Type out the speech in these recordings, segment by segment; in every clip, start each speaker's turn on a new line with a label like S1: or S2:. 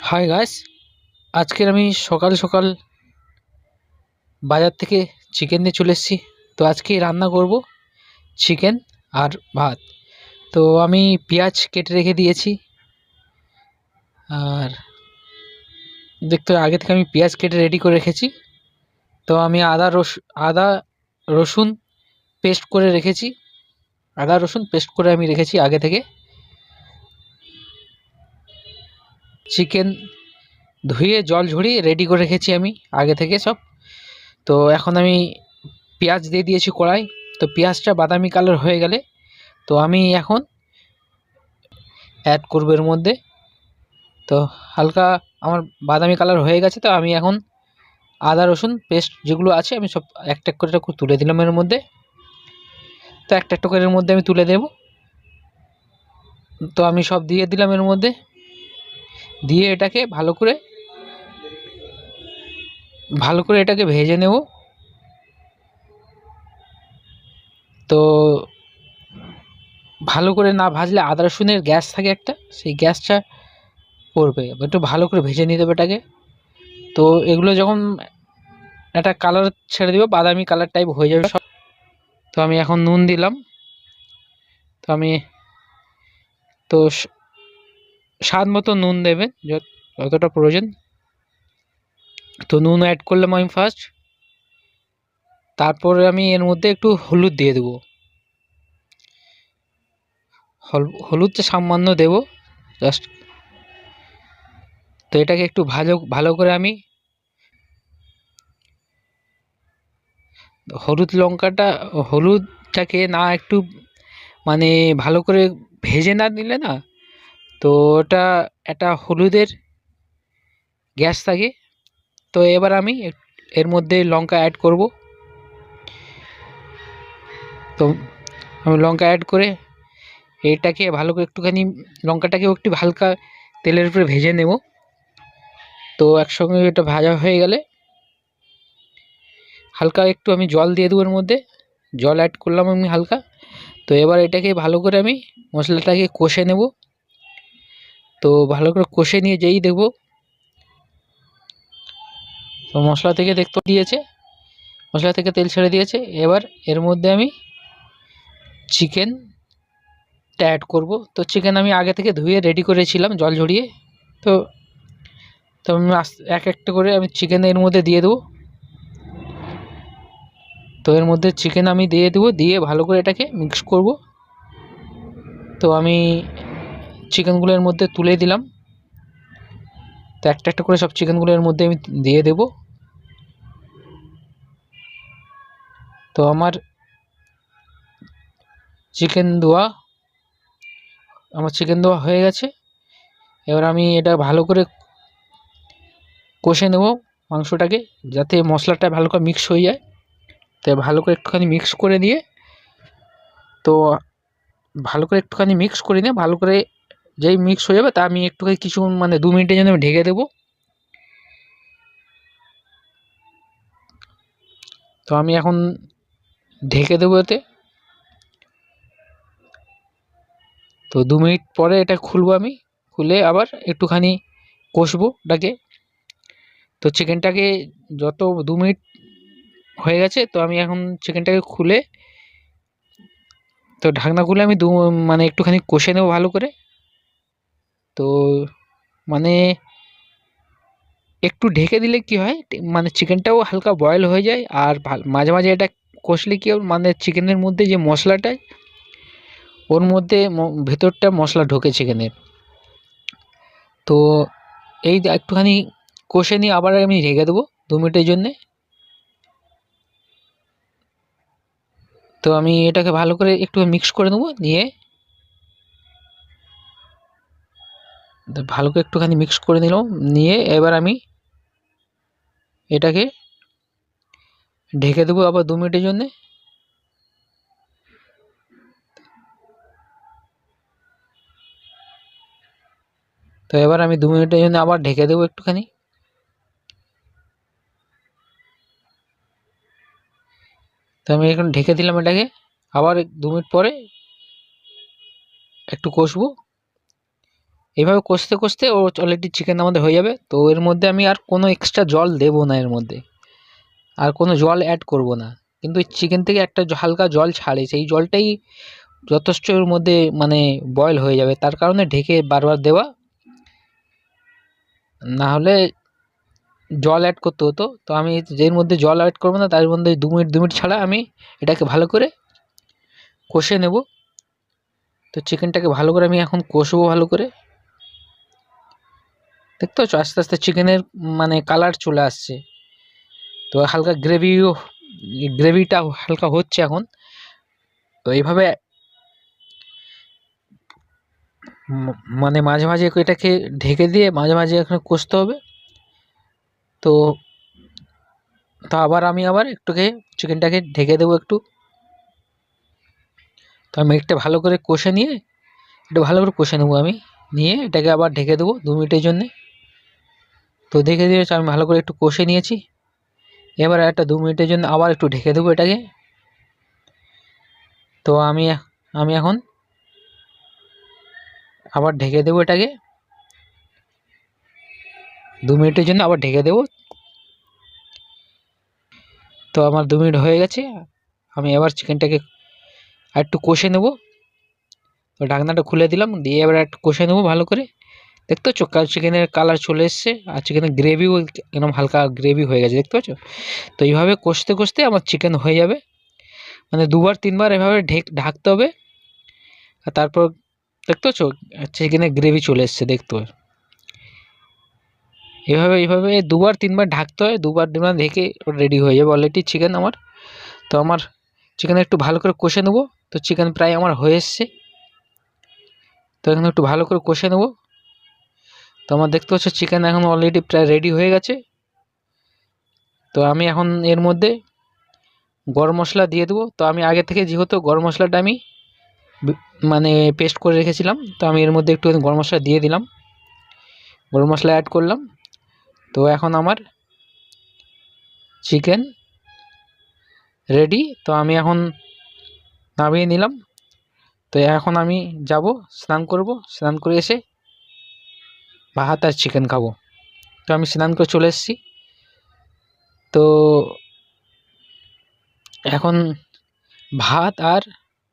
S1: Hi guys, আজকের আমি সকাল সকাল বাজার থেকে চিকেন নিয়ে চলে এসেছি। তো আজকে রান্না করব চিকেন আর ভাত। তো আমি পেঁয়াজ কেটে রেখে দিয়েছি, আর দেখতে আগে থেকে আমি পেঁয়াজ কেটে রেডি করে রেখেছি। তো আমি আদা রসুন পেস্ট করে রেখেছি। আদা রসুন পেস্ট করে আমি রেখেছি আগে থেকে। চিকেন ধুয়ে জল ঝরিয়ে রেডি করে রেখেছি আমি আগে থেকে সব। তো এখন আমি পেঁয়াজ দিয়ে দিয়েছি কড়াই। তো পেঁয়াজটা বাদামি কালার হয়ে গেলে তো আমি এখন অ্যাড করব এর মধ্যে। তো হালকা আমার বাদামি কালার হয়ে গেছে, তো আমি এখন আদা রসুন পেস্ট যেগুলো আছে আমি সব একটা একটা করে তুলে দিলাম এর মধ্যে। তো একটা একটা করে এর মধ্যে আমি তুলে দেব। তো আমি সব দিয়ে দিলাম এর মধ্যে, দিয়ে এটাকে ভালো করে এটাকে ভেজে নেব। তো ভালো করে না ভাজলে আদা রসুনের গ্যাস থাকে একটা, সেই গ্যাসটা পড়বে। একটু ভালো করে ভেজে নিতে হবে এটাকে। তো এগুলো যখন একটা কালার ছেড়ে দেবে, বাদামি কালার টাইপ হয়ে যাবে সব। তো আমি এখন নুন দিলাম। তো আমি তো স্বাদ মতো নুন দেবেন যতটা প্রয়োজন। তো নুন অ্যাড করলাম আমি ফার্স্ট। তারপরে আমি এর মধ্যে একটু হলুদ দিয়ে দেবো। হলুদটা সামান্য দেব জাস্ট। তো এটাকে একটু ভালো করে আমি হলুদটাকে না একটু মানে ভালো করে ভেজে না দিলে না, তো ওটা একটা হলুদের গ্যাস থাকে। তো এবার আমি এর মধ্যে লঙ্কা অ্যাড করব। তো আমি লঙ্কা অ্যাড করে এটাকে ভালো করে একটুখানি লঙ্কাটাকেও একটু হালকা তেলের উপরে ভেজে নেব। তো একসঙ্গে এটা ভাজা হয়ে গেলে হালকা একটু আমি জল দিয়ে দেবো এর মধ্যে। জল অ্যাড করলাম আমি হালকা। তো এবার এটাকে ভালো করে আমি মশলাটাকে কষে নেব। তো ভালো করে কষে নিয়ে যেই দেবো, তো মশলা থেকে দেখতে দিয়েছে, মশলা থেকে তেল ছেড়ে দিয়েছে। এবার এর মধ্যে আমি চিকেনটা অ্যাড করব। তো চিকেন আমি আগে থেকে ধুয়ে রেডি করেছিলাম জল ঝরিয়ে। তো তো আমি এক একটা করে আমি চিকেন এর মধ্যে দিয়ে দেবো। তো এর মধ্যে চিকেন আমি দিয়ে দেবো, দিয়ে ভালো করে এটাকে মিক্স করব। তো আমি চিকেনগুলো এর মধ্যে তুলে দিলাম। তো একটা একটা করে সব চিকেনগুলো এর মধ্যে আমি দিয়ে দেব। তো আমার চিকেন দেওয়া হয়ে গেছে। এবার আমি এটা ভালো করে কষে নেব মাংসটাকে, যাতে মশলাটা ভালো করে মিক্স হয়ে যায়। তো ভালো করে একটুখানি মিক্স করে দিয়ে, তো ভালো করে একটুখানি মিক্স করে নিয়ে ভালো করে যেই মিক্স হয়ে যাবে, তা আমি একটুখানি কিছু মানে 2 মিনিটের জন্য আমি ঢেকে দেবো। তো আমি এখন ঢেকে দেবো এতে। তো 2 মিনিট পরে এটা খুলবো আমি। খুলে আবার একটুখানি কষবো ওটাকে। তো চিকেনটাকে যত 2 মিনিট হয়ে গেছে, তো আমি এখন চিকেনটাকে খুলে, তো ঢাকনা খুলে আমি মানে একটুখানি কষে নেবো ভালো করে। তো মানে একটু ঢেকে দিলে কি হয়, মানে চিকেনটাও হালকা বয়েল হয়ে যায়। আর মাঝে মাঝে এটা কষলে কি হবে, মানে চিকেনের মধ্যে যে মশলাটা, ওর মধ্যে ভেতরটা মশলা ঢোকে চিকেনের। তো এই একটুখানি কষে নিয়ে আবার আমি ঢেকে দেবো 2 মিনিটের জন্যে। তো আমি এটাকে ভালো করে একটু মিক্স করে নেবো, নিয়ে ভালো করে একটুখানি মিক্স করে নিলাম। নিয়ে এবার আমি এটাকে ঢেকে দেবো আবার 2 মিনিটের জন্যে। তো এবার আমি 2 মিনিটের জন্য আবার ঢেকে দেবো একটুখানি। তো আমি এখন ঢেকে দিলাম এটাকে। আবার 2 মিনিট পরে একটু কষবো। এইভাবে কষতে কষতে ও অলরেডি চিকেন আমাদের হয়ে যাবে। তো এর মধ্যে আমি আর কোনো এক্সট্রা জল দেবো না, এর মধ্যে আর কোনো জল অ্যাড করব না। কিন্তু চিকেন থেকে একটা হালকা জল ছাড়ে, সেই জলটাই যথেষ্ট এর মধ্যে মানে বয়েল হয়ে যাবে, তার কারণে ঢেকে বারবার দেওয়া, না হলে জল অ্যাড করতে হতো। তো আমি যের মধ্যে জল অ্যাড করবো না তার মধ্যে 2 মিনিট ছাড়া আমি এটাকে ভালো করে কষে নেব। তো চিকেনটাকে ভালো করে আমি এখন কষবো ভালো করে। দেখতে পাচ্ছ আস্তে আস্তে চিকেনের মানে কালার চলে আসছে। তো হালকা গ্রেভিটা হালকা হচ্ছে এখন। তো এইভাবে মানে মাঝে মাঝে এটাকে ঢেকে দিয়ে মাঝে মাঝে এখানে কষতে হবে। তো আমি আবার একটুকে চিকেনটাকে ঢেকে দেবো একটু। তো আমি এটা ভালো করে কষে নিয়ে নেবো আমি, নিয়ে এটাকে আবার ঢেকে দেবো 2 মিনিটের জন্যে। তো ঢেকে দিয়েছি আমি ভালো করে একটু কষে নিয়েছি। এবার একটা 2 মিনিটের জন্য আবার একটু ঢেকে দেবো এটাকে। তো আমি এখন আবার ঢেকে দেবো এটাকে 2 মিনিটের জন্য, আবার ঢেকে দেবো। তো আমার 2 মিনিট হয়ে গেছে, আমি এবার চিকেনটাকে আর একটু কষে নেব। তো ঢাকনাটা খুলে দিলাম, দিয়ে এবার একটু কষে নেবো ভালো করে। দেখতে পাচ্ছ চিকেনের কালার চলে এসছে, আর চিকেনের গ্রেভিও একদম হালকা গ্রেভি হয়ে গেছে, দেখতে পাচ্ছ। তো এইভাবে কষতে কষতে আমার চিকেন হয়ে যাবে, মানে 2-3 বার এভাবে ঢাকতে হবে। আর তারপর দেখতে পাচ্ছ চিকেনের গ্রেভি চলে এসছে, দেখতে পাচ্ছ। এইভাবে 2-3 বার ঢাকতে হয়, 2-3 বার ঢেকে রেডি হয়ে যাবে অলরেডি চিকেন আমার। তো আমার চিকেন একটু ভালো করে কষে নেবো। তো চিকেন প্রায় আমার হয়ে এসছে, তো এখানে একটু ভালো করে কষে নেবো। তো আমার দেখতে পাচ্ছ চিকেন এখন অলরেডি প্রায় রেডি হয়ে গেছে। তো আমি এখন এর মধ্যে গরম মশলা দিয়ে দেবো। তো আমি আগে থেকে যেহেতু গরম মশলাটা আমি মানে পেস্ট করে রেখেছিলাম, তো আমি এর মধ্যে একটু গরম মশলা দিয়ে দিলাম, গরম মশলা অ্যাড করলাম। তো এখন আমার চিকেন রেডি। তো আমি এখন নামিয়ে নিলাম। তো এখন আমি যাব স্নান করব, স্নান করে এসে ভাত আর চিকেন খাবো। তো আমি স্নান করে চলে এসেছি। তো এখন ভাত আর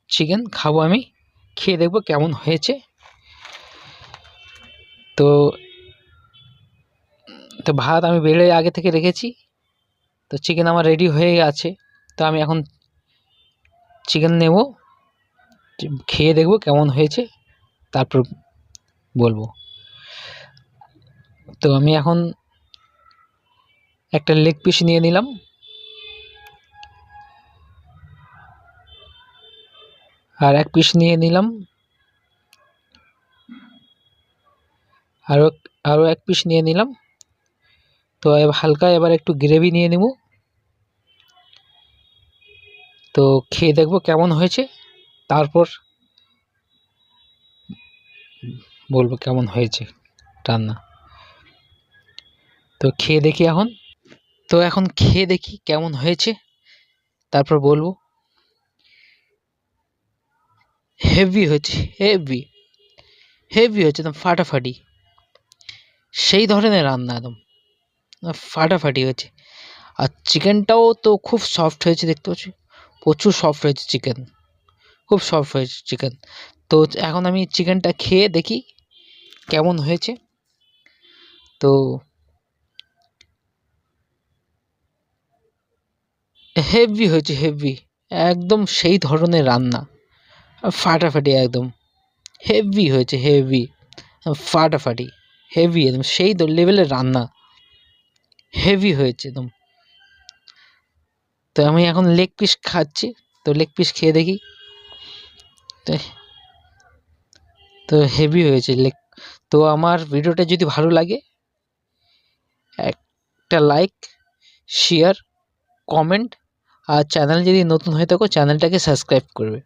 S1: চিকেন খাবো আমি, খেয়ে দেখবো কেমন হয়েছে। তো ভাত আমি বেড়ে আগে থেকে রেখেছি। তো চিকেন আমার রেডি হয়ে গেছে। তো আমি এখন চিকেন নেব, খেয়ে দেখবো কেমন হয়েছে, তারপর বলবো। তো আমি এখন একটা লেগ পিস নিয়ে নিলাম, আর এক পিস নিয়ে নিলাম, আরও এক পিস নিয়ে নিলাম। তো হালকা এবার একটু গ্রেভি নিয়ে নেব। তো খেয়ে দেখবো কেমন হয়েছে, তারপর বলবো কেমন হয়েছে রান্না। তো খেয়ে দেখি এখন। তো এখন খেয়ে দেখি কেমন হয়েছে, তারপর বলবো। হেভি হয়েছে, হেভি হয়েছে, একদম ফাটাফাটি, সেই ধরনের রান্না, একদম ফাটাফাটি হয়েছে। আর চিকেনটাও তো খুব সফট হয়েছে, দেখতে পাচ্ছি প্রচুর সফট হয়েছে চিকেন, খুব সফট হয়েছে চিকেন। তো এখন আমি চিকেনটা খেয়ে দেখি কেমন হয়েছে। তো হেভি হয়েছে, হেভি, একদম সেই ধরনের রান্না, ফাটাফাটি একদম, হেভি হয়েছে, হেভি, ফাটাফাটি, হেভি, একদম সেই লেভেলের রান্না, হেভি হয়েছে একদম। তো আমি এখন লেগ পিস খাচ্ছি। তো লেগ পিস খেয়ে দেখি। তো হেভি হয়েছে লেগ। তো আমার ভিডিওটা যদি ভালো লাগে একটা লাইক, শেয়ার, কমেন্ট, আর চ্যানেল যদি নতুন হয়ে থাকো চ্যানেলটাকে সাবস্ক্রাইব করবে।